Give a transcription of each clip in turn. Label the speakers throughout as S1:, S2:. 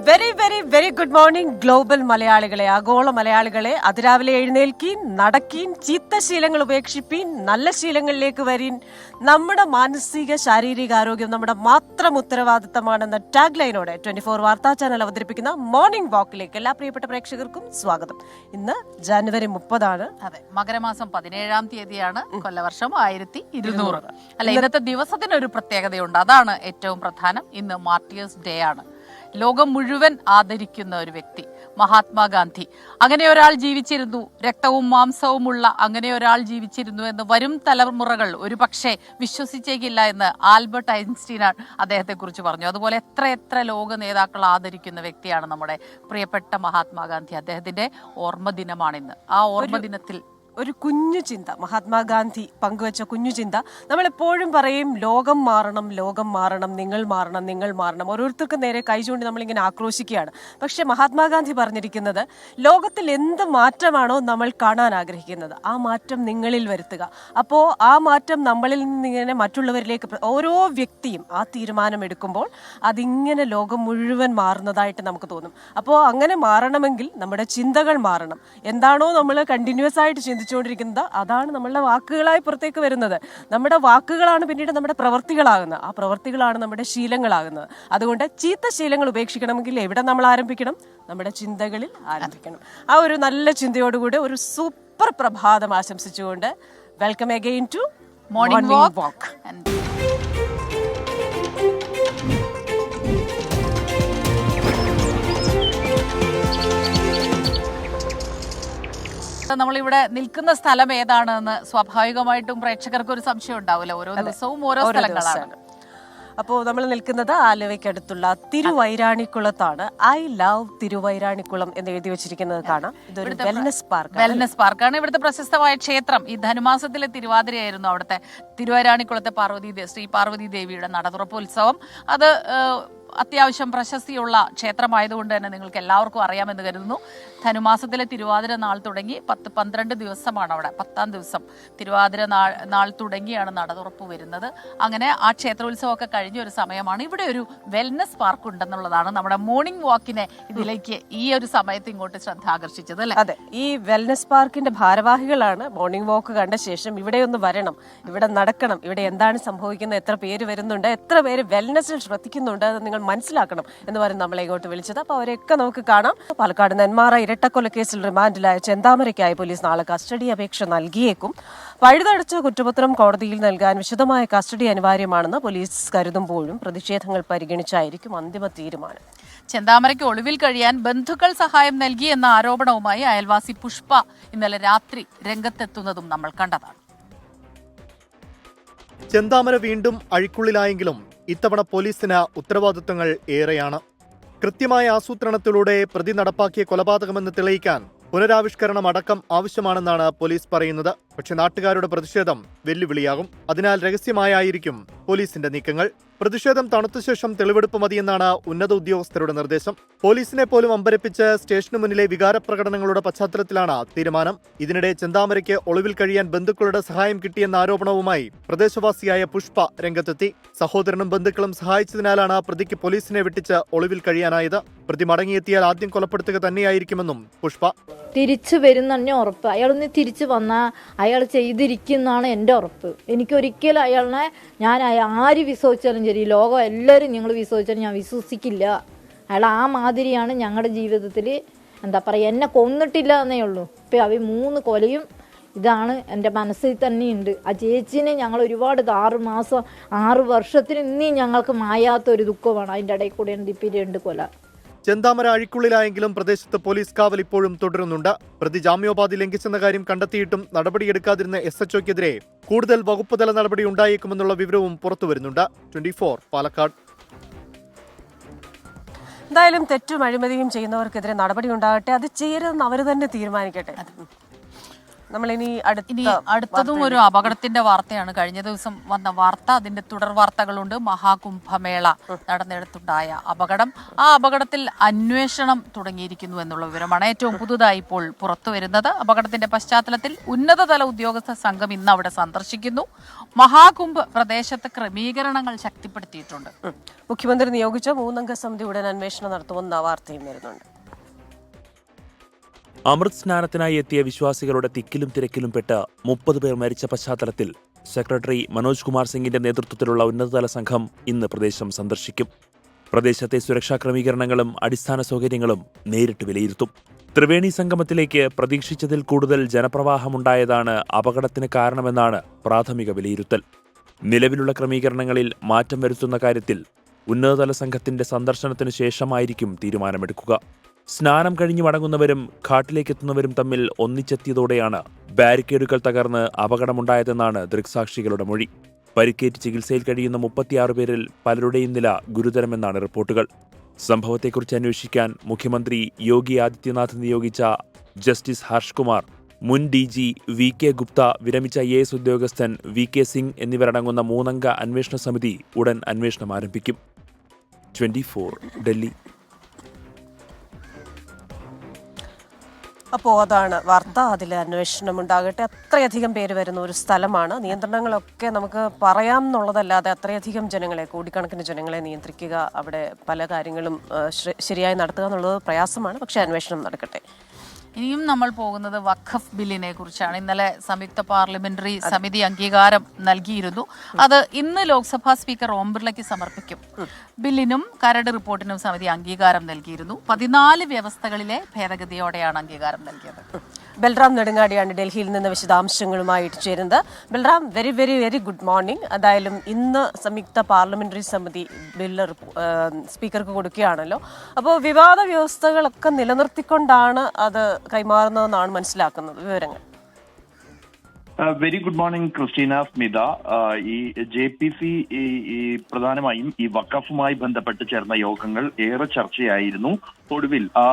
S1: Very very very good morning global മലയാളികളെ, ആഗോള മലയാളികളെ. അതിരാവിലെ എഴുന്നേൽക്കീൻ, നടക്കീൻ, ചീത്ത ശീലങ്ങൾ ഉപേക്ഷിപ്പീൻ, നല്ല ശീലങ്ങളിലേക്ക് വരീൻ. നമ്മുടെ മാനസിക ശാരീരിക ആരോഗ്യം നമ്മുടെ മാത്രം ഉത്തരവാദിത്തമാണെന്ന ടാഗ് ലൈനോടെ 24 വാർത്താ ചാനൽ അവതരിപ്പിക്കുന്ന മോർണിംഗ് വാക്കിലേക്ക് എല്ലാ പ്രിയപ്പെട്ട പ്രേക്ഷകർക്കും സ്വാഗതം. ഇന്ന് ജനുവരി 30.
S2: അതെ, മകരമാസം 17-ാം തീയതിയാണ്. കൊല്ലവർഷം 1200. അല്ല, ഇന്നത്തെ ദിവസത്തിനൊരു പ്രത്യേകതയുണ്ട്, അതാണ് ഏറ്റവും പ്രധാനം. ഇന്ന് മാർട്ടിയേഴ്സ് ഡേ ആണ്. ലോകം മുഴുവൻ ആദരിക്കുന്ന ഒരു വ്യക്തി മഹാത്മാഗാന്ധി. അങ്ങനെ ഒരാൾ ജീവിച്ചിരുന്നു, രക്തവും മാംസവുമുള്ള അങ്ങനെ ഒരാൾ ജീവിച്ചിരുന്നു എന്ന് വരും തലമുറകൾ ഒരു പക്ഷേ വിശ്വസിച്ചേക്കില്ല എന്ന് ആൽബർട്ട് ഐൻസ്റ്റീനാണ് അദ്ദേഹത്തെ കുറിച്ച് പറഞ്ഞു. അതുപോലെ എത്ര ലോക നേതാക്കൾ ആദരിക്കുന്ന വ്യക്തിയാണ് നമ്മുടെ പ്രിയപ്പെട്ട മഹാത്മാഗാന്ധി. അദ്ദേഹത്തിന്റെ ഓർമ്മ ദിനമാണിന്ന്. ആ ഓർമ്മ ദിനത്തിൽ
S1: ഒരു കുഞ്ഞു ചിന്ത, മഹാത്മാഗാന്ധി പങ്കുവച്ച കുഞ്ഞു ചിന്ത. നമ്മൾ എപ്പോഴും പറയും ലോകം മാറണം, ലോകം മാറണം, നിങ്ങൾ മാറണം, നിങ്ങൾ മാറണം. ഓരോരുത്തർക്കും നേരെ കൈ ചൂണ്ടി നമ്മളിങ്ങനെ ആക്രോശിക്കുകയാണ്. പക്ഷെ മഹാത്മാഗാന്ധി പറഞ്ഞിരിക്കുന്നത് ലോകത്തിൽ എന്ത് മാറ്റമാണോ നമ്മൾ കാണാൻ ആഗ്രഹിക്കുന്നത് ആ മാറ്റം നിങ്ങളിൽ വരുത്തുക. അപ്പോൾ ആ മാറ്റം നമ്മളിൽ നിന്നിങ്ങനെ മറ്റുള്ളവരിലേക്ക് ഓരോ വ്യക്തിയും ആ തീരുമാനം എടുക്കുമ്പോൾ അതിങ്ങനെ ലോകം മുഴുവൻ മാറുന്നതായിട്ട് നമുക്ക് തോന്നും. അപ്പോൾ അങ്ങനെ മാറണമെങ്കിൽ നമ്മുടെ ചിന്തകൾ മാറണം. എന്താണോ നമ്മൾ കണ്ടിന്യൂസ് ആയിട്ട് ചിന്തിച്ചുകൊണ്ടിരിക്കുന്നത് അതാണ് നമ്മളുടെ വാക്കുകളായി പുറത്തേക്ക് വരുന്നത്. നമ്മുടെ വാക്കുകളാണ് പിന്നീട് നമ്മുടെ പ്രവർത്തികളാകുന്നത്. ആ പ്രവർത്തികളാണ് നമ്മുടെ ശീലങ്ങളാകുന്നത്. അതുകൊണ്ട് ചീത്ത ശീലങ്ങൾ ഉപേക്ഷിക്കണമെങ്കിൽ എവിടെ നമ്മൾ ആരംഭിക്കണം? നമ്മുടെ ചിന്തകളിൽ ആരംഭിക്കണം. ആ ഒരു നല്ല ചിന്തയോടുകൂടി ഒരു സൂപ്പർ പ്രഭാതം ആശംസിച്ചുകൊണ്ട് welcome again to morning walk.
S2: നമ്മളിവിടെ നിൽക്കുന്ന സ്ഥലം ഏതാണെന്ന് സ്വാഭാവികമായിട്ടും പ്രേക്ഷകർക്ക് ഒരു സംശയം ഉണ്ടാവില്ല. ഓരോ ദിവസവും ഓരോ സ്ഥലങ്ങളാണ്.
S1: അപ്പോൾ നമ്മൾ നിൽക്കുന്നത് ആലുവയ്ക്കടുത്തുള്ള തിരുവൈരാണിക്കുളത്താണ്. ഐ ലവ് തിരുവൈരാണിക്കുളം എന്ന് എഴുതി വെച്ചിരിക്കുന്നത് കാണാം. ഇതൊരു
S2: വെൽനസ് പാർക്കാണ്. ഇവിടുത്തെ പ്രശസ്തമായ ക്ഷേത്രം ഈ ധനുമാസത്തിലെ തിരുവാതിരയായിരുന്നു അവിടുത്തെ തിരുവൈരാണിക്കുളത്തെ ശ്രീ പാർവതി ദേവിയുടെ നടതുറപ്പോത്സവം. അത് അത്യാവശ്യം പ്രശസ്തിയുള്ള ക്ഷേത്രമായതുകൊണ്ട് തന്നെ നിങ്ങൾക്ക് എല്ലാവർക്കും അറിയാമെന്ന് കരുതുന്നു. ധനുമാസത്തിലെ തിരുവാതിര നാൾ തുടങ്ങി 10-12 ദിവസമാണ് അവിടെ. 10-ാം ദിവസം തിരുവാതിര നാൾ തുടങ്ങിയാണ് നടതുറപ്പ് വരുന്നത്. അങ്ങനെ ആ ക്ഷേത്രോത്സവമൊക്കെ കഴിഞ്ഞ ഒരു സമയമാണ്. ഇവിടെ ഒരു വെൽനസ് പാർക്ക് ഉണ്ടെന്നുള്ളതാണ് നമ്മുടെ മോർണിംഗ് വാക്കിനെ ഇതിലേക്ക് ഈ ഒരു സമയത്ത് ഇങ്ങോട്ട് ശ്രദ്ധ ആകർഷിച്ചത്, അല്ലേ?
S1: അതെ, ഈ വെൽനസ് പാർക്കിന്റെ ഭാരവാഹികളാണ് മോർണിംഗ് വാക്ക് കണ്ട ശേഷം ഇവിടെ ഒന്ന് വരണം, ഇവിടെ നടക്കണം, ഇവിടെ എന്താണ് സംഭവിക്കുന്നത്, എത്ര പേര് വരുന്നുണ്ട്, എത്ര പേര് വെൽനസിൽ ശ്രദ്ധിക്കുന്നുണ്ട്, അത് നിങ്ങൾ മനസ്സിലാക്കണം എന്ന് പറഞ്ഞ് നമ്മളെ ഇങ്ങോട്ട് വിളിച്ചത്. അപ്പൊ അവരെയൊക്കെ നമുക്ക് കാണാം. പാലക്കാട് നെന്മാറ ഇരട്ടക്കൊലക്കേസിൽ റിമാൻഡിലായ ചെന്താമരയ്ക്കായി പോലീസ് നാളെ കസ്റ്റഡി അപേക്ഷ നൽകിയേക്കും. പഴുതടച്ച കുറ്റപത്രം കോടതിയിൽ നൽകാൻ വിശദമായ കസ്റ്റഡി അനിവാര്യമാണെന്ന് പോലീസ് കരുതുമ്പോഴും പ്രതിഷേധങ്ങൾ പരിഗണിച്ചായിരിക്കും അന്തിമ തീരുമാനം.
S2: ചെന്താമരയ്ക്ക് ഒളിവിൽ കഴിയാൻ ബന്ധുക്കൾ സഹായം നൽകിയെന്ന ആരോപണവുമായി അയൽവാസി പുഷ്പ ഇന്നലെ രാത്രി രംഗത്തെത്തുന്നതും നമ്മൾ കണ്ടതാണ്.
S3: ചെന്താമര വീണ്ടും അഴിക്കുള്ളിലായെങ്കിലും ഇത്തവണ പോലീസിന് ഉത്തരവാദിത്തങ്ങൾ ഏറെയാണ്. കൃത്യമായ ആസൂത്രണത്തിലൂടെ പ്രതി നടപ്പാക്കിയ കൊലപാതകമെന്ന് തെളിയിക്കാൻ പുനരാവിഷ്കരണം അടക്കം ആവശ്യമാണെന്നാണ് പോലീസ് പറയുന്നത്. പക്ഷെ നാട്ടുകാരുടെ പ്രതിഷേധം വെല്ലുവിളിയാകും. അതിനാൽ രഹസ്യമായിരിക്കും പോലീസിന്റെ നീക്കങ്ങൾ. പ്രതിഷേധം തണുത്ത ശേഷം തെളിവെടുപ്പ് മതിയെന്നാണ് ഉന്നത ഉദ്യോഗസ്ഥരുടെ നിർദ്ദേശം. പോലീസിനെ പോലും അമ്പരപ്പിച്ച് സ്റ്റേഷനു മുന്നിലെ വികാരപ്രകടനങ്ങളുടെ പശ്ചാത്തലത്തിലാണ് തീരുമാനം. ഇതിനിടെ ചെന്താമരയ്ക്ക് ഒളിവിൽ കഴിയാൻ ബന്ധുക്കളുടെ സഹായം കിട്ടിയെന്ന ആരോപണവുമായി പ്രദേശവാസിയായ പുഷ്പ രംഗത്തെത്തി. സഹോദരനും ബന്ധുക്കളും സഹായിച്ചതിനാലാണ് പ്രതിക്ക് പോലീസിനെ വെട്ടിച്ച് ഒളിവിൽ കഴിയാനായത്. പ്രതി മടങ്ങിയെത്തിയാൽ ആദ്യം കൊലപ്പെടുത്തുക തന്നെയായിരിക്കുമെന്നും പുഷ്പ.
S4: തിരിച്ചു വരും തന്നെ ഉറപ്പ്. അയാളൊന്ന് തിരിച്ചു വന്നാൽ അയാൾ ചെയ്തിരിക്കുന്നതാണ് എൻ്റെ ഉറപ്പ്. എനിക്കൊരിക്കലും അയാളിനെ ഞാൻ ആര് വിശ്വസിച്ചാലും ശരി, ലോകം എല്ലാവരും ഞങ്ങൾ വിശ്വസിച്ചാലും ഞാൻ വിശ്വസിക്കില്ല. അയാൾ ആ മാതിരിയാണ് ഞങ്ങളുടെ ജീവിതത്തിൽ. എന്താ പറയുക, എന്നെ കൊന്നിട്ടില്ല എന്നേ ഉള്ളൂ. ഇപ്പം അവർ 3 കൊലയും ഇതാണ് എൻ്റെ മനസ്സിൽ തന്നെയുണ്ട്. ആ ചേച്ചീനെ ഞങ്ങൾ ഒരുപാട് 6 മാസം 6 വർഷത്തിന് ഇനിയും ഞങ്ങൾക്ക് മായാത്തൊരു ദുഃഖമാണ്. അതിൻ്റെ ഇടയിൽ കൂടെ ഇപ്പോൾ 2 കൊല.
S3: ചെന്താമര അഴിക്കുള്ളിലായെങ്കിലും പ്രദേശത്ത് പോലീസ് കാവൽ ഇപ്പോഴും തുടരുന്നുണ്ട്. പ്രതി ജാമ്യോപാധി ലംഘിച്ചെന്ന കാര്യം കണ്ടെത്തിയിട്ടും നടപടിയെടുക്കാതിരുന്ന SHOക്കെതിരെ കൂടുതൽ വകുപ്പുതല നടപടി ഉണ്ടായേക്കുമെന്നുള്ള വിവരവും പുറത്തുവരുന്നുണ്ട്. 24 പാലക്കാട്.
S1: എന്തായാലും തെറ്റും അഴിമതിയും ചെയ്യുന്നവർക്കെതിരെ നടപടി ഉണ്ടാകട്ടെ. അത് ചെയ്യരുതെന്ന് അവർ തന്നെ തീരുമാനിക്കട്ടെ. നമ്മളിനി
S2: ഇനി അടുത്തതും ഒരു അപകടത്തിന്റെ വാർത്തയാണ്. കഴിഞ്ഞ ദിവസം വന്ന വാർത്ത, അതിന്റെ തുടർ വാർത്തകളുണ്ട്. മഹാകുംഭമേള നടന്നിടത്തുണ്ടായ അപകടം, ആ അപകടത്തിൽ അന്വേഷണം തുടങ്ങിയിരിക്കുന്നു എന്നുള്ള വിവരമാണ് ഏറ്റവും പുതുതായി ഇപ്പോൾ പുറത്തു വരുന്നത്. അപകടത്തിന്റെ പശ്ചാത്തലത്തിൽ ഉന്നതതല ഉദ്യോഗസ്ഥ സംഘം ഇന്ന് അവിടെ സന്ദർശിക്കുന്നു. മഹാകുംഭ് പ്രദേശത്ത് ക്രമീകരണങ്ങൾ ശക്തിപ്പെടുത്തിയിട്ടുണ്ട്.
S1: മുഖ്യമന്ത്രി നിയോഗിച്ച 3-അംഗ സമിതി ഉടൻ അന്വേഷണം നടത്തുമെന്ന വാർത്തയും വരുന്നുണ്ട്.
S5: അമൃത് സ്നാനത്തിനായി എത്തിയ വിശ്വാസികളുടെ തിക്കിലും തിരക്കിലും പെട്ട് 30 പേർ മരിച്ച പശ്ചാത്തലത്തിൽ സെക്രട്ടറി മനോജ് കുമാർ സിംഗിന്റെ നേതൃത്വത്തിലുള്ള ഉന്നതതല സംഘം ഇന്ന് പ്രദേശം സന്ദർശിക്കും. പ്രദേശത്തെ സുരക്ഷാ ക്രമീകരണങ്ങളും അടിസ്ഥാന സൗകര്യങ്ങളും നേരിട്ട് വിലയിരുത്തും. ത്രിവേണി സംഗമത്തിലേക്ക് പ്രതീക്ഷിച്ചതിൽ കൂടുതൽ ജനപ്രവാഹമുണ്ടായതാണ് അപകടത്തിന് കാരണമെന്നാണ് പ്രാഥമിക വിലയിരുത്തൽ. നിലവിലുള്ള ക്രമീകരണങ്ങളിൽ മാറ്റം വരുത്തുന്ന കാര്യത്തിൽ ഉന്നതതല സംഘത്തിന്റെ സന്ദർശനത്തിനു ശേഷമായിരിക്കും തീരുമാനമെടുക്കുക. സ്നാനം കഴിഞ്ഞു മടങ്ങുന്നവരും ഘാട്ടിലേക്കെത്തുന്നവരും തമ്മിൽ ഒന്നിച്ചെത്തിയതോടെയാണ് ബാരിക്കേഡുകൾ തകർന്ന് അപകടമുണ്ടായതെന്നാണ് ദൃക്സാക്ഷികളുടെ മൊഴി. പരിക്കേറ്റ് ചികിത്സയിൽ കഴിയുന്ന 36 പേരിൽ പലരുടെയും നില ഗുരുതരമെന്നാണ് റിപ്പോർട്ടുകൾ. സംഭവത്തെക്കുറിച്ച് അന്വേഷിക്കാൻ മുഖ്യമന്ത്രി യോഗി ആദിത്യനാഥ് നിയോഗിച്ച ജസ്റ്റിസ് ഹർഷ് കുമാർ, മുൻ DG VK ഗുപ്ത, വിരമിച്ച IAS ഉദ്യോഗസ്ഥൻ VK സിംഗ് എന്നിവരടങ്ങുന്ന 3-അംഗ അന്വേഷണ സമിതി ഉടൻ അന്വേഷണം ആരംഭിക്കും. 24 ഡൽഹി.
S1: അപ്പോൾ അതാണ് വാർത്ത. അതിൽ അന്വേഷണം ഉണ്ടാകട്ടെ. അത്രയധികം പേര് വരുന്ന ഒരു സ്ഥലമാണ്. നിയന്ത്രണങ്ങളൊക്കെ നമുക്ക് പറയാം എന്നുള്ളതല്ലാതെ അത്രയധികം ജനങ്ങളെ, കോടിക്കണക്കിന് ജനങ്ങളെ നിയന്ത്രിക്കുക, അവിടെ പല കാര്യങ്ങളും ശരിയായി നടത്തുക എന്നുള്ളത് പ്രയാസമാണ്. പക്ഷേ അന്വേഷണം നടക്കട്ടെ.
S2: ഇനിയും നമ്മൾ പോകുന്നത് വഖഫ് ബില്ലിനെ കുറിച്ചാണ്. ഇന്നലെ സംയുക്ത പാർലമെന്ററി സമിതി അംഗീകാരം നൽകിയിരുന്നു. അത് ഇന്ന് ലോക്സഭാ സ്പീക്കർ ഓം ബിർളയ്ക്ക് സമർപ്പിക്കും. ബില്ലിനും കരട് റിപ്പോർട്ടിനും സമിതി അംഗീകാരം നൽകിയിരുന്നു. 14 വ്യവസ്ഥകളിലെ ഭേദഗതിയോടെയാണ് അംഗീകാരം നൽകിയത്.
S1: ബൽറാം നെടുങ്ങാടിയാണ് ഡൽഹിയിൽ നിന്ന് വിശദാംശങ്ങളുമായിട്ട് ചേരുന്നത്. Balram, very very very good morning. എന്തായാലും ഇന്ന് സംയുക്ത പാർലമെന്ററി സമിതി ബില്ല് സ്പീക്കർക്ക് കൊടുക്കുകയാണല്ലോ. അപ്പോൾ വിവാദ വ്യവസ്ഥകളൊക്കെ നിലനിർത്തിക്കൊണ്ടാണ് അത് കൈമാറുന്നതെന്നാണ് മനസ്സിലാക്കുന്നത്. വിവരങ്ങൾ.
S6: Very good morning Christina, Smita. ഈ JPC ഈ പ്രധാനമായും ഈ വഖഫുമായി ബന്ധപ്പെട്ട് ചേർന്ന യോഗങ്ങൾ ഏറെ ചർച്ചയായിരുന്നു. ഒടുവിൽ ആ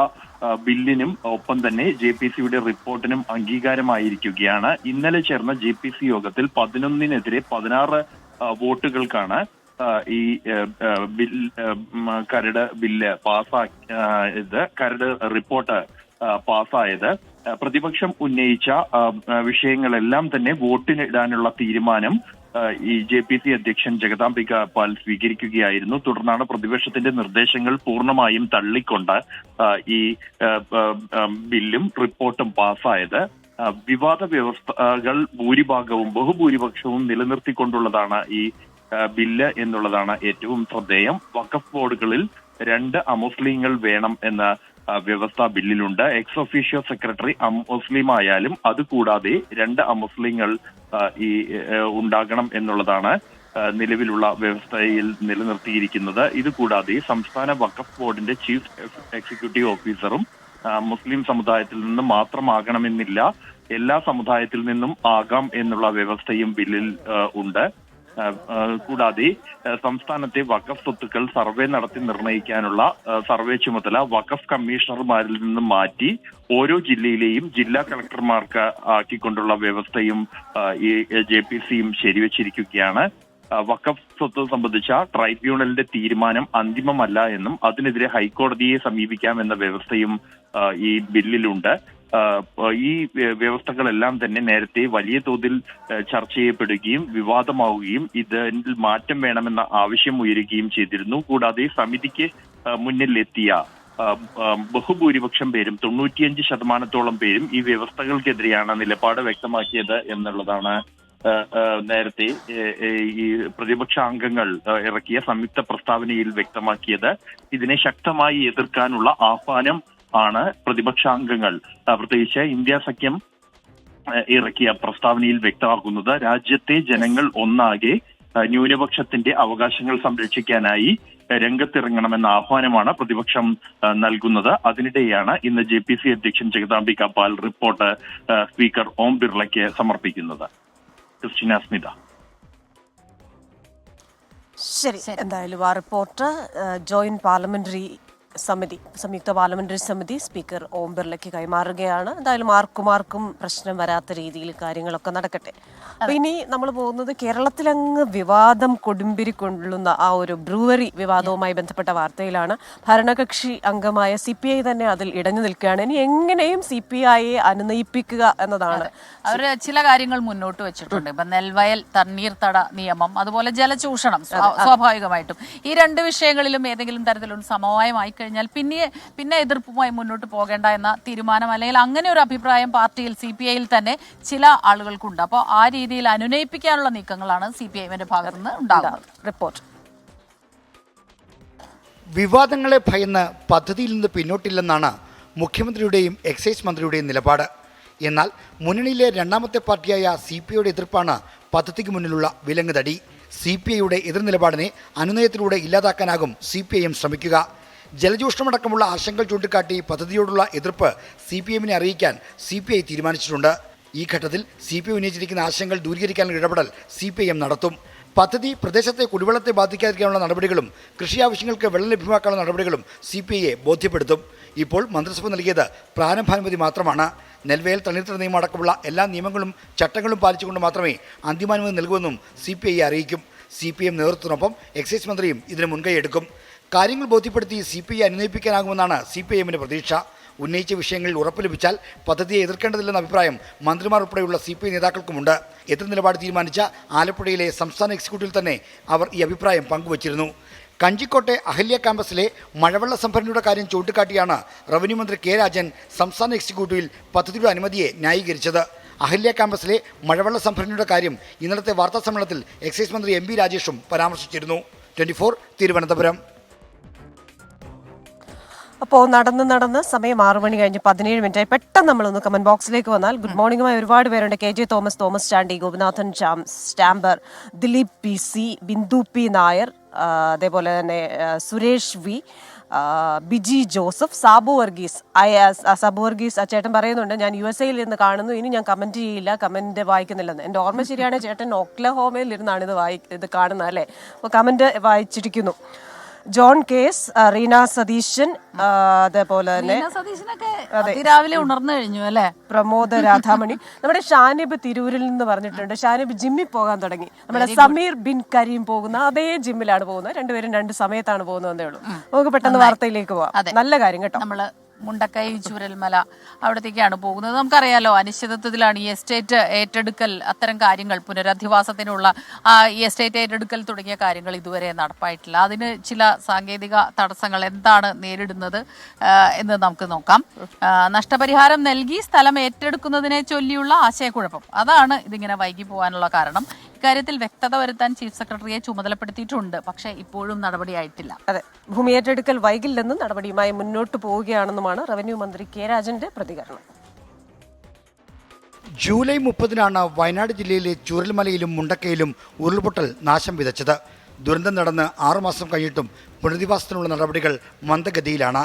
S6: ബില്ലിനും ഒപ്പം തന്നെ JPCയുടെ റിപ്പോർട്ടിനും അംഗീകാരമായിരിക്കുകയാണ്. ഇന്നലെ ചേർന്ന JPC യോഗത്തിൽ 11-നെതിരെ 16 വോട്ടുകൾക്കാണ് ഈ കരട് ബില്ല് പാസ്സായത്, കരട് റിപ്പോർട്ട് പാസ്സായത്. പ്രതിപക്ഷം ഉന്നയിച്ച വിഷയങ്ങളെല്ലാം തന്നെ വോട്ടിനിടാനുള്ള തീരുമാനം ഈ JPC അധ്യക്ഷൻ ജഗദാംബിക പാൽ സ്വീകരിക്കുകയായിരുന്നു. തുടർന്നാണ് പ്രതിപക്ഷത്തിന്റെ നിർദ്ദേശങ്ങൾ പൂർണ്ണമായും തള്ളിക്കൊണ്ട് ഈ ബില്ലും റിപ്പോർട്ടും പാസ്സായത്. വിവാദ വ്യവസ്ഥകൾ ബഹുഭൂരിപക്ഷവും നിലനിർത്തിക്കൊണ്ടുള്ളതാണ് ഈ ബില്ല് എന്നുള്ളതാണ് ഏറ്റവും ശ്രദ്ധേയം. വഖഫ് ബോർഡുകളിൽ 2 അമുസ്ലിങ്ങൾ വേണം എന്ന വ്യവസ്ഥ ബില്ലിലുണ്ട്. എക്സ് ഒഫീഷ്യോ സെക്രട്ടറി അമുസ്ലിം ആയാലും അതുകൂടാതെ 2 അമുസ്ലിങ്ങൾ ഈ ഉണ്ടാകണം എന്നുള്ളതാണ് നിലവിലുള്ള വ്യവസ്ഥയിൽ നിലനിർത്തിയിരിക്കുന്നത്. ഇതുകൂടാതെ സംസ്ഥാന വഖഫ് ബോർഡിന്റെ ചീഫ് എക്സിക്യൂട്ടീവ് ഓഫീസറും മുസ്ലിം സമുദായത്തിൽ നിന്ന് മാത്രമാകണമെന്നില്ല, എല്ലാ സമുദായത്തിൽ നിന്നും ആകാം എന്നുള്ള വ്യവസ്ഥയും ബില്ലിൽ ഉണ്ട്. കൂടാതെ സംസ്ഥാനത്തെ വഖഫ് സ്വത്തുക്കൾ സർവേ നടത്തി നിർണ്ണയിക്കാനുള്ള സർവേ ചുമതല വഖഫ് കമ്മീഷണർമാരിൽ നിന്ന് മാറ്റി ഓരോ ജില്ലയിലെയും ജില്ലാ കളക്ടർമാർക്ക് ആക്കിക്കൊണ്ടുള്ള വ്യവസ്ഥയും ഈ JPCയും ശരിവച്ചിരിക്കുകയാണ്. വഖഫ് സ്വത്ത് സംബന്ധിച്ച ട്രൈബ്യൂണലിന്റെ തീരുമാനം അന്തിമമല്ല എന്നും അതിനെതിരെ ഹൈക്കോടതിയെ സമീപിക്കാമെന്ന വ്യവസ്ഥയും ഈ ബില്ലിലുണ്ട്. ഈ വ്യവസ്ഥകളെല്ലാം തന്നെ നേരത്തെ വലിയ തോതിൽ ചർച്ച ചെയ്യപ്പെടുകയും വിവാദമാവുകയും ഇതിൽ മാറ്റം വേണമെന്ന ആവശ്യം ഉയരുകയും ചെയ്തിരുന്നു. കൂടാതെ സമിതിക്ക് മുന്നിലെത്തിയ ബഹുഭൂരിപക്ഷം പേരും 95% പേരും ഈ വ്യവസ്ഥകൾക്കെതിരെയാണ് നിലപാട് വ്യക്തമാക്കിയത് എന്നുള്ളതാണ് നേരത്തെ ഈ പ്രതിപക്ഷ അംഗങ്ങൾ ഇറക്കിയ സംയുക്ത പ്രസ്താവനയിൽ വ്യക്തമാക്കിയത്. ഇതിനെ ശക്തമായി എതിർക്കാനുള്ള ആഹ്വാനം ആണ് പ്രതിപക്ഷാംഗങ്ങൾ, പ്രത്യേകിച്ച് ഇന്ത്യ സഖ്യം ഇറക്കിയ പ്രസ്താവനയിൽ വ്യക്തമാക്കുന്നത്. രാജ്യത്തെ ജനങ്ങൾ ഒന്നാകെ ന്യൂനപക്ഷത്തിന്റെ അവകാശങ്ങൾ സംരക്ഷിക്കാനായി രംഗത്തിറങ്ങണമെന്ന ആഹ്വാനമാണ് പ്രതിപക്ഷം നൽകുന്നത്. അതിനിടെയാണ് ഇന്ന് JPC അധ്യക്ഷൻ ജഗദാംബിക പാൽ റിപ്പോർട്ട് സ്പീക്കർ ഓം ബിർളയ്ക്ക് സമർപ്പിക്കുന്നത്. ക്രിസ്റ്റീന, സ്മിത.
S1: ശരി, എന്തായാലും ആ റിപ്പോർട്ട് ജോയിന്റ് പാർലമെന്ററി സമിതി, സംയുക്ത പാർലമെന്ററി സമിതി സ്പീക്കർ ഓം ബിർളയ്ക്ക് കൈമാറുകയാണ്. എന്തായാലും ആർക്കും പ്രശ്നം വരാത്ത രീതിയിൽ കാര്യങ്ങളൊക്കെ നടക്കട്ടെ. അപ്പൊ ഇനി നമ്മൾ പോകുന്നത് കേരളത്തിലങ്ങ് വിവാദം കൊടുമ്പിരി കൊള്ളുന്ന ആ ഒരു ബ്രൂവറി വിവാദവുമായി ബന്ധപ്പെട്ട വാർത്തയിലാണ്. ഭരണകക്ഷി അംഗമായ CPI തന്നെ അതിൽ ഇടഞ്ഞു നിൽക്കുകയാണ്. ഇനി എങ്ങനെയും CPIയെ അനുനയിപ്പിക്കുക എന്നതാണ്.
S2: അവര് ചില കാര്യങ്ങൾ മുന്നോട്ട് വെച്ചിട്ടുണ്ട്. ഇപ്പൊ നെൽവയൽ തണ്ണീർത്തട നിയമം, അതുപോലെ ജലചൂഷണം. സ്വാഭാവികമായിട്ടും ഈ രണ്ട് വിഷയങ്ങളിലും ഏതെങ്കിലും തരത്തിലുള്ള സമവായമായി കഴിഞ്ഞാൽ പിന്നെ എതിർപ്പുമായി മുന്നോട്ട് പോകേണ്ട എന്ന തീരുമാനം, അല്ലെങ്കിൽ അങ്ങനെ ഒരു അഭിപ്രായം പാർട്ടിയിൽ CPIയിൽ തന്നെ ചില ആളുകൾക്കുണ്ട്. അപ്പോൾ ആ രീതിയിൽ അനുനയിപ്പിക്കാനുള്ള നീക്കങ്ങളാണ് CPIയുടെ ഭാഗത്ത് നിന്ന് ഉണ്ടാകുന്നത്.
S1: റിപ്പോർട്ട്.
S7: വിവാദങ്ങളെ ഭയന്ന് പദ്ധതിയിൽ നിന്ന് പിന്നോട്ടില്ലെന്നാണ് മുഖ്യമന്ത്രിയുടെയും എക്സൈസ് മന്ത്രിയുടെയും നിലപാട്. എന്നാൽ മുന്നണിയിലെ രണ്ടാമത്തെ പാർട്ടിയായ CPIയുടെ എതിർപ്പാണ് പദ്ധതിക്ക് മുന്നിലുള്ള വിലങ്ങുതടി. CPIയുടെ എതിർനിലപാടിനെ അനുനയത്തിലൂടെ ഇല്ലാതാക്കാനാകും CPIM ശ്രമിക്കുക. ജലചൂഷണമടക്കമുള്ള ആശങ്കകൾ ചൂണ്ടിക്കാട്ടി പദ്ധതിയോടുള്ള എതിർപ്പ് CPIനെ അറിയിക്കാൻ CPI തീരുമാനിച്ചിട്ടുണ്ട്. ഈ ഘട്ടത്തിൽ CPI ഉന്നയിച്ചിരിക്കുന്ന ആശങ്കകൾ ദൂരീകരിക്കാനുള്ള ഇടപെടൽ CPIM നടത്തും. പദ്ധതി പ്രദേശത്തെ കുടിവെള്ളത്തെ ബാധിക്കാതിരിക്കാനുള്ള നടപടികളും കൃഷി ആവശ്യങ്ങൾക്ക് വെള്ളം ലഭ്യമാക്കാനുള്ള നടപടികളും CPIയെ ബോധ്യപ്പെടുത്തും. ഇപ്പോൾ മന്ത്രിസഭ നൽകിയത് പ്രാരംഭാനുമതി മാത്രമാണ്. നെൽവയൽ തണ്ണീർത്തട നിയമം അടക്കമുള്ള എല്ലാ നിയമങ്ങളും ചട്ടങ്ങളും പാലിച്ചുകൊണ്ട് മാത്രമേ അന്തിമാനുമതി നൽകുമെന്നും CPI അറിയിക്കും. CPIM നേതൃത്വത്തിനൊപ്പം എക്സൈസ് മന്ത്രിയും ഇതിന് മുൻകൈയെടുക്കും. കാര്യങ്ങൾ ബോധ്യപ്പെടുത്തി CPI അനുനയിപ്പിക്കാനാകുമെന്നാണ് CPIMന്റെ പ്രതീക്ഷ. ഉന്നയിച്ച വിഷയങ്ങളിൽ ഉറപ്പ് ലഭിച്ചാൽ പദ്ധതിയെ എതിർക്കേണ്ടതില്ലെന്ന അഭിപ്രായം മന്ത്രിമാർ ഉൾപ്പെടെയുള്ള CPI നേതാക്കൾക്കുമുണ്ട്. എതിർ നിലപാട് തീരുമാനിച്ച ആലപ്പുഴയിലെ സംസ്ഥാന എക്സിക്യൂട്ടീവിൽ തന്നെ അവർ ഈ അഭിപ്രായം പങ്കുവച്ചിരുന്നു. കഞ്ചിക്കോട്ടെ അഹല്യ ക്യാമ്പസിലെ മഴവെള്ള സംഭരണിയുടെ കാര്യം ചൂണ്ടിക്കാട്ടിയാണ് റവന്യൂ മന്ത്രി K രാജൻ സംസ്ഥാന എക്സിക്യൂട്ടീവിൽ പദ്ധതിയുടെ അനുമതിയെ ന്യായീകരിച്ചത്. അഹല്യ ക്യാമ്പസിലെ മഴവെള്ള സംഭരണിയുടെ കാര്യം ഇന്നലത്തെ വാർത്താ സമ്മേളനത്തിൽ എക്സൈസ് മന്ത്രി MB രാജേഷും പരാമർശിച്ചിരുന്നു. 24 തിരുവനന്തപുരം.
S1: അപ്പോൾ നടന്ന് സമയം 6 മണി കഴിഞ്ഞ് 17 മിനിറ്റായി. പെട്ടെന്ന് നമ്മളൊന്ന് കമന്റ് ബോക്സിലേക്ക് വന്നാൽ ഗുഡ് മോർണിംഗുമായി ഒരുപാട് പേരുണ്ട്. KJ തോമസ് ചാണ്ടി, ഗോപിനാഥൻ സ്റ്റാമ്പർ, ദിലീപ് PC, ബിന്ദു P നായർ, അതേപോലെ തന്നെ സുരേഷ് V, ബിജി ജോസഫ്, സാബു വർഗീസ്. ആ ചേട്ടൻ പറയുന്നുണ്ട്, ഞാൻ USA നിന്ന് കാണുന്നു, ഇനി ഞാൻ കമന്റ് ചെയ്യില്ല, കമന്റ് വായിക്കുന്നില്ലെന്ന്. എൻ്റെ ഓർമ്മ ശരിയാണ്, ചേട്ടൻ ഒക്ലഹോമയിൽ ഇരുന്നാണ് ഇത് കാണുന്നത് അല്ലേ? അപ്പോൾ കമന്റ് വായിച്ചിരിക്കുന്നു. ജോൺ കേസ്, റീന സതീശൻ, അതേപോലെ തന്നെ
S2: രാവിലെ ഉണർന്നു കഴിഞ്ഞു അല്ലേ?
S1: പ്രമോദ് രാധാമണി. നമ്മുടെ ഷാനിബ് തിരൂരിൽ നിന്ന് പറഞ്ഞിട്ടുണ്ട്, ഷാനിബ് ജിമ്മിൽ പോകാൻ തുടങ്ങി. നമ്മുടെ സമീർ ബിൻ കരീം പോകുന്ന അതേ ജിമ്മിലാണ് പോകുന്നത്. രണ്ടുപേരും 2 സമയത്താണ് പോകുന്നതേ ഉള്ളൂ. നമുക്ക് പെട്ടെന്ന് വാർത്തയിലേക്ക് പോവാം. നല്ല കാര്യം കേട്ടോ.
S2: നമ്മള് മുണ്ടക്കൈ ചൂരൽമല അവിടത്തേക്കാണ് പോകുന്നത്. നമുക്കറിയാലോ, അനിശ്ചിതത്വത്തിലാണ് ഈ എസ്റ്റേറ്റ് ഏറ്റെടുക്കൽ, അത്തരം കാര്യങ്ങൾ, പുനരധിവാസത്തിനുള്ള ഈ എസ്റ്റേറ്റ് ഏറ്റെടുക്കൽ തുടങ്ങിയ കാര്യങ്ങൾ ഇതുവരെ നടപ്പായിട്ടില്ല. അതിന് ചില സാങ്കേതിക തടസ്സങ്ങൾ എന്താണ് നേരിടുന്നത് എന്ന് നമുക്ക് നോക്കാം. നഷ്ടപരിഹാരം നൽകി സ്ഥലം ഏറ്റെടുക്കുന്നതിനെ ചൊല്ലിയുള്ള ആശയക്കുഴപ്പം, അതാണ് ഇതിങ്ങനെ വൈകി പോകാനുള്ള കാരണം. ഇക്കാര്യത്തിൽ വ്യക്തത വരുത്താൻ ചീഫ് സെക്രട്ടറിയെ ചുമതലപ്പെടുത്തിയിട്ടുണ്ട്. പക്ഷേ ഇപ്പോഴും നടപടിയായിട്ടില്ല.
S1: അതെ, ഭൂമി ഏറ്റെടുക്കൽ വൈകില്ലെന്നും നടപടിയുമായി മുന്നോട്ട് പോവുകയാണെന്നുമാണ് റവന്യൂ മന്ത്രി K രാജന്റെ പ്രതികരണം.
S7: ജൂലൈ 30-നാണ് വയനാട് ജില്ലയിലെ ചൂരൽമലയിലും മുണ്ടക്കയിലും ഉരുൾപൊട്ടൽ നാശം വിതച്ചത്. ദുരന്തം നടന്ന് 6 മാസം കഴിഞ്ഞിട്ടും പുനരധിവാസത്തിനുള്ള നടപടികൾ മന്ദഗതിയിലാണ്.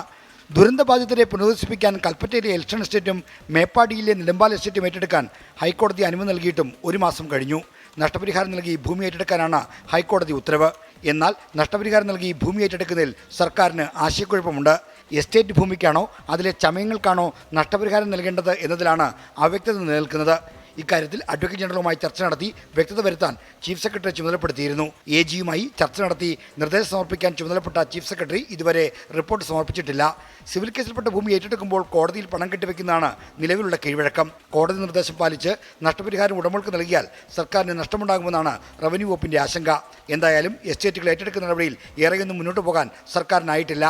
S7: ദുരന്തബാധിതരെ പുനരധിവസിപ്പിക്കാൻ കൽപ്പറ്റയിലെ എൽഷൻ എസ്റ്റേറ്റും മേപ്പാടിയിലെ നിലമ്പാൽ എസ്റ്റേറ്റും ഏറ്റെടുക്കാൻ ഹൈക്കോടതി അനുമതി നൽകിയിട്ടും 1 മാസം കഴിഞ്ഞു. നഷ്ടപരിഹാരം നൽകി ഭൂമി ഏറ്റെടുക്കാനാണ് ഹൈക്കോടതി ഉത്തരവ്. എന്നാൽ നഷ്ടപരിഹാരം നൽകി ഭൂമി ഏറ്റെടുക്കുന്നതിൽ സർക്കാരിന് ആശയക്കുഴപ്പമുണ്ട്. എസ്റ്റേറ്റ് ഭൂമിക്കാണോ അതിലെ ചമയങ്ങൾക്കാണോ നഷ്ടപരിഹാരം നൽകേണ്ടത് എന്നതിലാണ് അവ്യക്തത നിലനിൽക്കുന്നത്. ഇക്കാര്യത്തിൽ അഡ്വക്കേറ്റ് ജനറലുമായി ചർച്ച നടത്തി വ്യക്തത വരുത്താൻ ചീഫ് സെക്രട്ടറി ചുമതലപ്പെടുത്തിയിരുന്നു. AGയുമായി ചർച്ച നടത്തി നിർദ്ദേശം സമർപ്പിക്കാൻ ചുമതലപ്പെട്ട ചീഫ് സെക്രട്ടറി ഇതുവരെ റിപ്പോർട്ട് സമർപ്പിച്ചിട്ടില്ല. സിവിൽ കേസിൽപ്പെട്ട ഭൂമി ഏറ്റെടുക്കുമ്പോൾ കോടതിയിൽ പണം കെട്ടിവെക്കുന്നതാണ് നിലവിലുള്ള കീഴ്വഴക്കം. കോടതി നിർദ്ദേശം പാലിച്ച് നഷ്ടപരിഹാരം ഉടമകൾക്ക് നൽകിയാൽ സർക്കാരിന് നഷ്ടമുണ്ടാകുമെന്നാണ് റവന്യൂ വകുപ്പിന്റെ ആശങ്ക. എന്തായാലും എസ്റ്റേറ്റുകൾ ഏറ്റെടുക്കുന്ന നടപടിയിൽ ഏറെയൊന്നും മുന്നോട്ട് പോകാൻ സർക്കാരിനായിട്ടില്ല.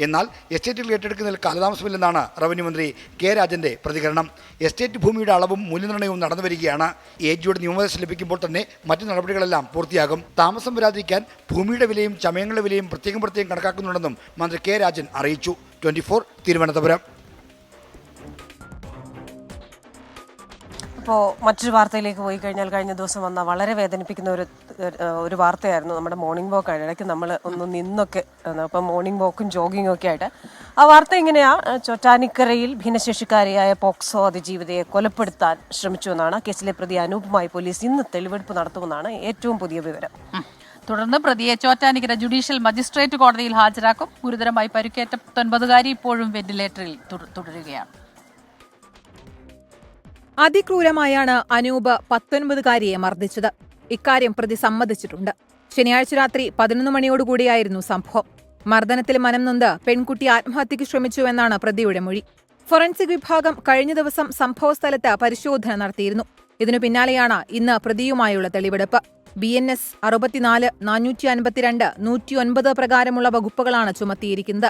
S7: എന്നാൽ എസ്റ്റേറ്റുകൾ ഏറ്റെടുക്കുന്നതിൽ കാലതാമസമില്ലെന്നാണ് റവന്യൂ മന്ത്രി K രാജന്റെ പ്രതികരണം. എസ്റ്റേറ്റ് ഭൂമിയുടെ അളവും മൂല്യനിർണ്ണയവും നടന്നു വരികയാണ്. AGയുടെ നിയമോപദേശം ലഭിക്കുമ്പോൾ തന്നെ മറ്റു നടപടികളെല്ലാം പൂർത്തിയാകും. താമസം വരാതിരിക്കാൻ ഭൂമിയുടെ വിലയും ചമയങ്ങളുടെ വിലയും പ്രത്യേകം കണക്കാക്കുന്നുണ്ടെന്നും മന്ത്രി K രാജൻ അറിയിച്ചു. 24 തിരുവനന്തപുരം.
S1: അപ്പോൾ മറ്റൊരു വാർത്തയിലേക്ക് പോയി കഴിഞ്ഞാൽ, കഴിഞ്ഞ ദിവസം വന്ന വളരെ വേദനിപ്പിക്കുന്ന ഒരു വാർത്തയായിരുന്നു. നമ്മുടെ മോർണിംഗ് വോക്ക് ആയിട്ട് ഇടയ്ക്ക് നമ്മൾ ഒന്ന് നിന്നൊക്കെ, അപ്പം മോർണിംഗ് വോക്കും ജോഗിങ്ങും ഒക്കെ ആയിട്ട് ആ വാർത്ത ഇങ്ങനെയാണ്. ചോറ്റാനിക്കരയിൽ ഭിന്നശേഷിക്കാരിയായ പോക്സോ അതിജീവിതയെ കൊലപ്പെടുത്താൻ ശ്രമിച്ചുവെന്നാണ്. കേസിലെ പ്രതി അനൂപുമായി പോലീസ് ഇന്ന് തെളിവെടുപ്പ് നടത്തുമെന്നാണ് ഏറ്റവും പുതിയ വിവരം.
S2: തുടർന്ന് പ്രതിയെ ചോറ്റാനിക്കര ജുഡീഷ്യൽ മജിസ്ട്രേറ്റ് കോടതിയിൽ ഹാജരാക്കും. ഗുരുതരമായി പരിക്കേറ്റ 19കാരി ഇപ്പോഴും വെന്റിലേറ്ററിൽ തുടരുകയാണ്.
S8: അതിക്രൂരമായാണ് അനൂപ് 19കാരിയെ മർദ്ദിച്ചത്. ഇക്കാര്യം പ്രതി സമ്മതിച്ചിട്ടുണ്ട്. ശനിയാഴ്ച രാത്രി 11 മണിയോടുകൂടിയായിരുന്നു സംഭവം. മർദ്ദനത്തിൽ മനം നൊന്ത് പെൺകുട്ടി ആത്മഹത്യയ്ക്ക് ശ്രമിച്ചുവെന്നാണ് പ്രതിയുടെ മൊഴി. ഫോറൻസിക് വിഭാഗം കഴിഞ്ഞ ദിവസം സംഭവസ്ഥലത്ത് പരിശോധന നടത്തിയിരുന്നു. ഇതിനു പിന്നാലെയാണ് ഇന്ന് പ്രതിയുമായുള്ള തെളിവെടുപ്പ്. BNS 64, 452, 109 പ്രകാരമുള്ള വകുപ്പുകളാണ് ചുമത്തിയിരിക്കുന്നത്.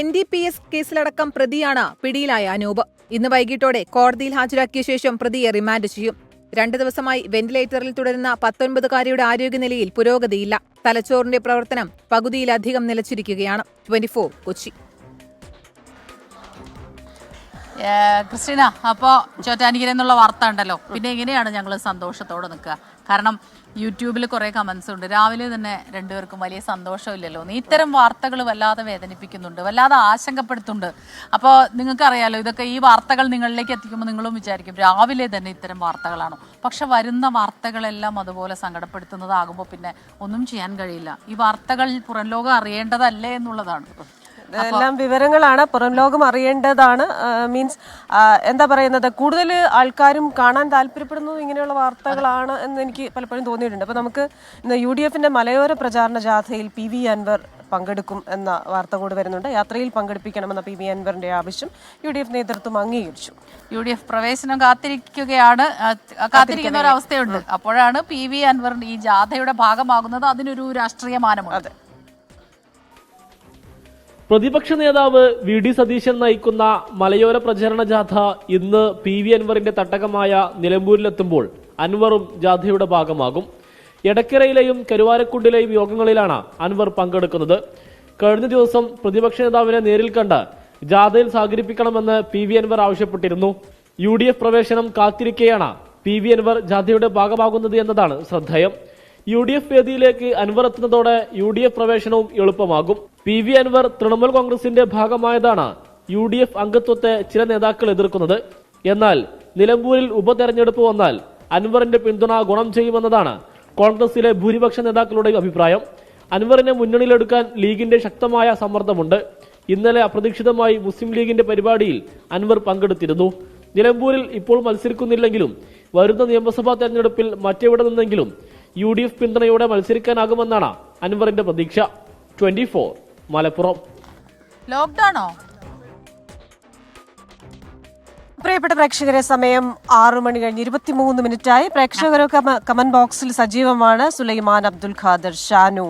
S8: NDPS കേസിലടക്കം പ്രതിയാണ് പിടിയിലായ അനൂപ്. ഇന്ന് വൈകിട്ടോടെ കോടതിയിൽ ഹാജരാക്കിയ ശേഷം പ്രതിയെ റിമാൻഡ് ചെയ്യും. 2 ദിവസമായി വെന്റിലേറ്ററിൽ തുടരുന്ന 19കാരിയുടെ ആരോഗ്യനിലയിൽ പുരോഗതിയില്ല. തലച്ചോറിന്റെ പ്രവർത്തനം പകുതിയിലധികം നിലച്ചിരിക്കുകയാണ്. 24 കൊച്ചി.
S2: ക്രിസ്റ്റീന, അപ്പോൾ ചോറ്റാനിക്കര എന്നുള്ള വാർത്ത ഉണ്ടല്ലോ, പിന്നെ എങ്ങനെയാണ് ഞങ്ങൾ സന്തോഷത്തോടെ നിൽക്കുക? കാരണം യൂട്യൂബിൽ കുറേ കമൻസ് ഉണ്ട്. രാവിലെ തന്നെ രണ്ടുപേർക്കും വലിയ സന്തോഷമില്ലല്ലോ. ഇത്തരം വാർത്തകൾ വല്ലാതെ വേദനിപ്പിക്കുന്നുണ്ട്, വല്ലാതെ ആശങ്കപ്പെടുത്തുന്നുണ്ട്. അപ്പോൾ നിങ്ങൾക്കറിയാലോ, ഇതൊക്കെ ഈ വാർത്തകൾ നിങ്ങളിലേക്ക് എത്തിക്കുമ്പോൾ നിങ്ങളും വിചാരിക്കും രാവിലെ തന്നെ ഇത്തരം വാർത്തകളാണോ? പക്ഷെ വരുന്ന വാർത്തകളെല്ലാം അതുപോലെ സങ്കടപ്പെടുത്തുന്നതാകുമ്പോൾ പിന്നെ ഒന്നും ചെയ്യാൻ കഴിയില്ല. ഈ വാർത്തകൾ പുറം ലോകം അറിയേണ്ടതല്ലേ എന്നുള്ളതാണ്.
S1: എല്ലാം വിവരങ്ങളാണ്, പുറം ലോകം അറിയേണ്ടതാണ്. മീൻസ് എന്താ പറയുന്നത്, കൂടുതൽ ആൾക്കാരും കാണാൻ താല്പര്യപ്പെടുന്നത് ഇങ്ങനെയുള്ള വാർത്തകളാണ് എന്ന് എനിക്ക് പലപ്പോഴും തോന്നിയിട്ടുണ്ട്. അപ്പോൾ നമുക്ക് ഇന്ന് UDFന്റെ മലയോര പ്രചാരണ ജാഥയിൽ PV അൻവർ പങ്കെടുക്കും എന്ന വാർത്ത കൂടി വരുന്നുണ്ട്. യാത്രയിൽ പങ്കെടുപ്പിക്കണമെന്ന PV അൻവറിന്റെ ആവശ്യം UDF നേതൃത്വം അംഗീകരിച്ചു.
S2: UDF പ്രവേശനം കാത്തിരിക്കുന്ന ഒരു അവസ്ഥയുണ്ട്. അപ്പോഴാണ് PV അൻവർ ഈ ജാഥയുടെ ഭാഗമാകുന്നത്. അതിനൊരു രാഷ്ട്രീയ മാനമുണ്ട്.
S9: പ്രതിപക്ഷ നേതാവ് VD സതീശൻ നയിക്കുന്ന മലയോര പ്രചരണ ജാഥ ഇന്ന് PV അൻവറിന്റെ തട്ടകമായ നിലമ്പൂരിലെത്തുമ്പോൾ അൻവറും ജാഥയുടെ ഭാഗമാകും. എടക്കരയിലെയും കരുവാരക്കുണ്ടിലെയും യോഗങ്ങളിലാണ് അൻവർ പങ്കെടുക്കുന്നത്. കഴിഞ്ഞ ദിവസം പ്രതിപക്ഷ നേതാവിനെ നേരിൽ കണ്ട് ജാഥയിൽ സഹകരിപ്പിക്കണമെന്ന് PV അൻവർ ആവശ്യപ്പെട്ടിരുന്നു. UDF പ്രവേശനം കാത്തിരിക്കെയാണ് PV അൻവർ ജാഥയുടെ ഭാഗമാകുന്നത് എന്നതാണ് ശ്രദ്ധേയം. UDF വേദിയിലേക്ക് അൻവർ എത്തുന്നതോടെ UDF പ്രവേശനവും എളുപ്പമാകും. PV അൻവർ തൃണമൂൽ കോൺഗ്രസിന്റെ ഭാഗമായതാണ് UDF അംഗത്വത്തെ ചില നേതാക്കൾ എതിർക്കുന്നത്. എന്നാൽ നിലമ്പൂരിൽ ഉപതെരഞ്ഞെടുപ്പ് വന്നാൽ അൻവറിന്റെ പിന്തുണ ഗുണം ചെയ്യുമെന്നതാണ് കോൺഗ്രസിലെ ഭൂരിപക്ഷ നേതാക്കളുടെയും അഭിപ്രായം. അൻവറിനെ മുന്നണിയിലെടുക്കാൻ ലീഗിന്റെ ശക്തമായ സമ്മർദ്ദമുണ്ട്. ഇന്നലെ അപ്രതീക്ഷിതമായി മുസ്ലിം ലീഗിന്റെ പരിപാടിയിൽ അൻവർ പങ്കെടുത്തിരുന്നു. നിലമ്പൂരിൽ ഇപ്പോൾ മത്സരിക്കുന്നില്ലെങ്കിലും വരുന്ന നിയമസഭാ തെരഞ്ഞെടുപ്പിൽ മറ്റെവിടെ നിന്നെങ്കിലും UDF പിന്തുണയോടെ മത്സരിക്കാനാകുമെന്നാണ് അൻവറിന്റെ പ്രതീക്ഷ. 24 മലപ്പുറം.
S2: ലോക്ക്ഡൌണോ?
S1: പ്രിയപ്പെട്ട പ്രേക്ഷകരെ, സമയം 6 മണി കഴിഞ്ഞ് 23 മിനിറ്റായി. പ്രേക്ഷകരൊക്കെ കമന്റ് ബോക്സിൽ സജീവമാണ്. സുലൈമാൻ, അബ്ദുൽ ഖാദർ, ഷാനു,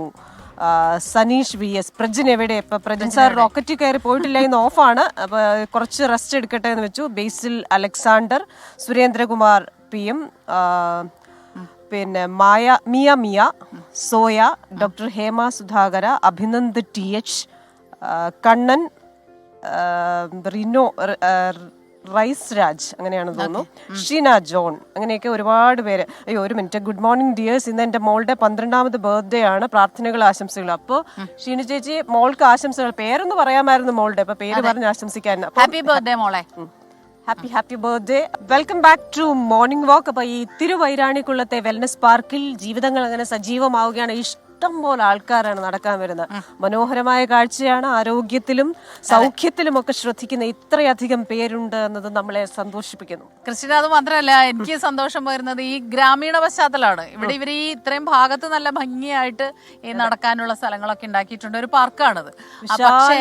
S1: സനീഷ് VS, പ്രജിൻ എവിടെ? ഇപ്പൊ പ്രജിൻ സാർ റോക്കറ്റിൽ കയറി പോയിട്ടില്ല, ഇന്ന് ഓഫാണ്. അപ്പൊ കുറച്ച് റെസ്റ്റ് എടുക്കട്ടെ എന്ന് വെച്ചു. ബേസിൽ അലക്സാണ്ടർ, സുരേന്ദ്രകുമാർ PM, പിന്നെ Mia, Soya, doctor Hema Sudhakara, Abhinand TH, Kannan, Rino, Rais Raj, അങ്ങനെയാണെന്ന് തോന്നുന്നു, ഷീന ജോൺ, അങ്ങനെയൊക്കെ ഒരുപാട് പേര്. അയ്യോ, ഒരു മിനിറ്റ്. ഗുഡ് മോർണിംഗ് ഡിയേഴ്സ്, ഇന്ന് എൻ്റെ മോളുടെ 12ാമത് ബർത്ത്ഡേ ആണ്. പ്രാർത്ഥനകൾ, ആശംസകൾ. അപ്പോൾ ഷീന ചേച്ചി, മോൾക്ക് ആശംസകൾ. പേരൊന്ന് പറയാമായിരുന്നു മോളുടെ, അപ്പൊ പേര് പറഞ്ഞ് ആശംസിക്കാൻ.
S2: ഹാപ്പി ബർത്ത്ഡേ മോളെ.
S1: Happy birthday. Welcome back to morning walk. അപ്പൊ ഈ തിരുവൈരാണിക്കുള്ളത്തെ വെൽനസ് പാർക്കിൽ ജീവിതങ്ങൾ അങ്ങനെ സജീവമാവുകയാണ്. ഇഷ്ടം പോലെ ആൾക്കാരാണ് നടക്കാൻ വരുന്നത്. മനോഹരമായ കാഴ്ചയാണ്. ആരോഗ്യത്തിലും സൗഖ്യത്തിലും ഒക്കെ ശ്രദ്ധിക്കുന്ന ഇത്രയധികം പേരുണ്ട് എന്നത് നമ്മളെ സന്തോഷിപ്പിക്കുന്നു.
S2: ക്രിസ്റ്റീന, അത് മാത്രമല്ല, എനിക്ക് സന്തോഷം വരുന്നത് ഈ ഗ്രാമീണ പശ്ചാത്തലമാണ്. ഇവിടെ ഇവർ ഈ ഇത്രയും ഭാഗത്ത് നല്ല ഭംഗിയായിട്ട് ഈ നടക്കാനുള്ള സ്ഥലങ്ങളൊക്കെ ഉണ്ടാക്കിയിട്ടുണ്ട്. ഒരു പാർക്കാണിത്. പക്ഷേ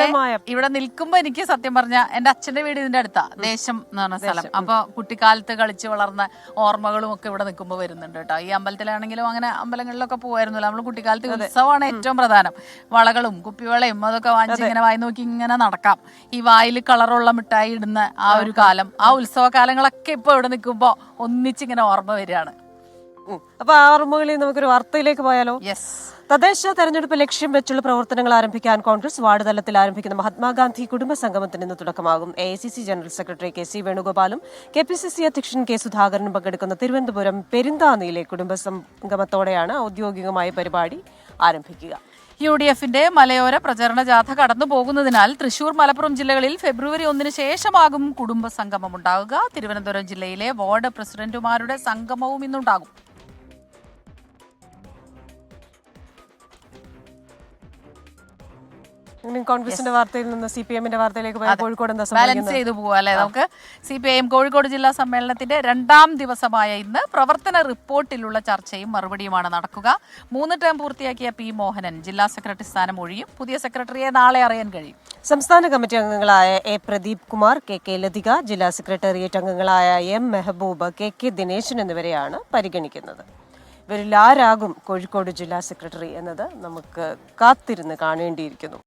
S2: ഇവിടെ നിൽക്കുമ്പോ എനിക്ക് സത്യം പറഞ്ഞ എന്റെ അച്ഛന്റെ വീട് ഇതിന്റെ അടുത്താ, ദേശം എന്ന് പറഞ്ഞ സ്ഥലം. അപ്പൊ കുട്ടിക്കാലത്ത് കളിച്ച് വളർന്ന ഓർമ്മകളും ഒക്കെ ഇവിടെ നിൽക്കുമ്പോൾ വരുന്നുണ്ട് കേട്ടോ. ഈ അമ്പലത്തിലാണെങ്കിലും അങ്ങനെ അമ്പലങ്ങളിലൊക്കെ പോകുമായിരുന്നല്ലോ നമ്മൾ കുട്ടിക്കാലത്ത്. ഉത്സവമാണ് ഏറ്റവും പ്രധാനം. വളകളും കുപ്പിവളയും അതൊക്കെ വാങ്ങിച്ച് ഇങ്ങനെ വായി നോക്കി ഇങ്ങനെ നടക്കാം. ഈ വായിൽ കളറുള്ള മിഠായി ഇടുന്ന ആ ഒരു കാലം, ആ ഉത്സവ കാലങ്ങളൊക്കെ ഇപ്പൊ ഇവിടെ നിൽക്കുമ്പോ ഒന്നിച്ചിങ്ങനെ ഓർമ്മ വരികയാണ്.
S1: അപ്പൊ ആ ഓർമ്മകളിൽ നമുക്കൊരു വാർത്തയിലേക്ക് പോയാലോ?
S2: യെസ്.
S1: തദ്ദേശ തെരഞ്ഞെടുപ്പ് ലക്ഷ്യം വെച്ചുള്ള പ്രവർത്തനങ്ങൾ ആരംഭിക്കാൻ കോൺഗ്രസ് വാർഡ് തലത്തിൽ ആരംഭിക്കുന്ന മഹാത്മാഗാന്ധി കുടുംബ സംഗമത്തിന് ഇന്ന് തുടക്കമാകും. AICC general secretary KC വേണുഗോപാലും KPCC അധ്യക്ഷൻ K സുധാകരനും പങ്കെടുക്കുന്ന തിരുവനന്തപുരം പെരിന്താനിയിലെ കുടുംബ സംഗമത്തോടെയാണ് ഔദ്യോഗികമായ പരിപാടി ആരംഭിക്കുക.
S2: UDFന്റെ മലയോര പ്രചരണ ജാഥ കടന്നു പോകുന്നതിനാൽ തൃശൂർ, മലപ്പുറം ജില്ലകളിൽ ഫെബ്രുവരി 1 ശേഷമാകും കുടുംബ സംഗമം ഉണ്ടാകുക. തിരുവനന്തപുരം ജില്ലയിലെ വാർഡ് പ്രസിഡന്റുമാരുടെ സംഗമവും ഇന്നുണ്ടാകും.
S1: കോൺഗ്രസിന്റെ വാർത്തയിൽ നിന്ന് CPM-ന്റെ വാർത്തയിലേക്ക് പോയാൽ കോഴിക്കോട് എന്താ
S2: ബാലൻസ്
S1: സംഭവിക്കുന്നത്?
S2: ചെയ്തു പോവാ അല്ലെ നമുക്ക്. CPIM കോഴിക്കോട് ജില്ലാ സമ്മേളനത്തിന്റെ 2ാം ദിവസമായ ഇന്ന് പ്രവർത്തന റിപ്പോർട്ടിലുള്ള ചർച്ചയും മറുപടിയുമാണ് നടക്കുക. 3 ടേം പൂർത്തിയാക്കിയ P. മോഹനൻ ജില്ലാ സെക്രട്ടറി സ്ഥാനം ഒഴിയും. പുതിയ സെക്രട്ടറിയെ നാളെ അറിയാൻ കഴിയും.
S1: സംസ്ഥാന കമ്മിറ്റി അംഗങ്ങളായ A. പ്രദീപ് കുമാർ, KK ലതിക, ജില്ലാ സെക്രട്ടേറിയറ്റ് അംഗങ്ങളായ M. മെഹബൂബ്, KK ദിനേശൻ എന്നിവരെയാണ് പരിഗണിക്കുന്നത്. ഇവരിൽ ആരാകും കോഴിക്കോട് ജില്ലാ സെക്രട്ടറി എന്നത് നമുക്ക് കാത്തിരുന്ന് കാണേണ്ടിയിരിക്കുന്നു.